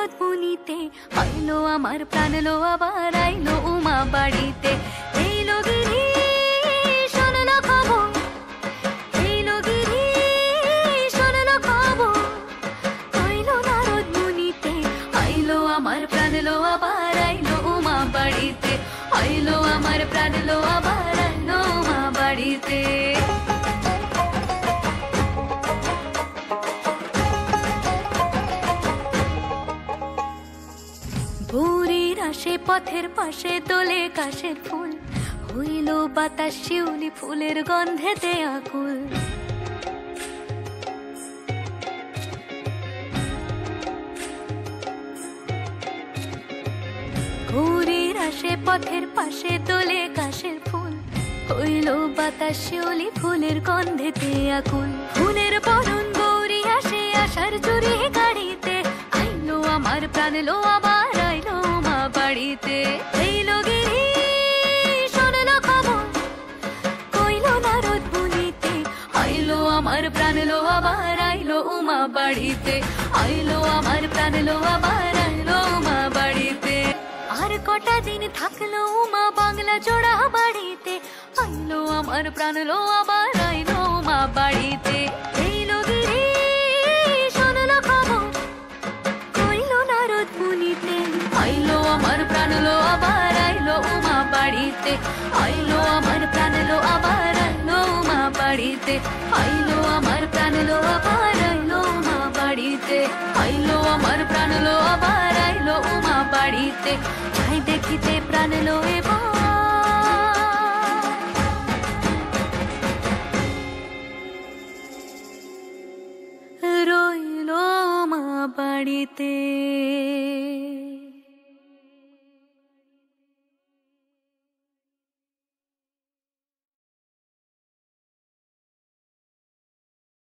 নারদ মুনিতে, আইলো আমার প্রাণ লো আবার আইলো উমা বাড়িতে। এইলো গিরি শোনলো খবর, এইলো গিরি শোনলো খবর, আইলো নারদ মুনিতে, আইলো আমার প্রাণ লো আবার আইলো উমা বাড়িতে, আইলো আমার প্রাণ লো আবার আইলো উমা বাড়িতে। ভোরের আসে পথের পাশে দোলে কাশের ফুল, হইল বাতাস শিউলি ফুলের গন্ধেতে আকুল। ভোরের আসে পথের পাশে দোলে কাশের ফুল, হইল বাতাস শিউলি ফুলের গন্ধেতে আকুল। ফুলের বরণ গৌরী আসে আশার চুরি গাড়িতে, আইলো আমার প্রাণ লো আবার আইলো উমা বাড়িতে। এইলো গিরি শোনলো খবর, কইলো নারদ মুনিতে, আইলো আমার প্রাণ লো আবার আইলো উমা বাড়িতে, আইলো আমার প্রাণ লো আবার আইলো উমা বাড়িতে। আর কটা দিন থাকলো উমা বাংলা জোড়া বাড়িতে, আইলো আমার প্রাণ লো আবার আইলো উমা বাড়িতে। এইলো গিরি শোনলো খবর, কইলো নারদ মুনিতে, আইলো আমার প্রাণ লো আবার আইলো উমা বাড়িতে, আইলো আমার প্রাণ লো আবার আইলো উমা বাড়িতে, আইলো আমার প্রাণ লো আবার আইলো উমা বাড়িতে, আইলো আমার প্রাণ লো আবার আইলো উমা বাড়িতে। যাই দেখিতে প্রাণ লো এবার রইলো মা বাড়িতে।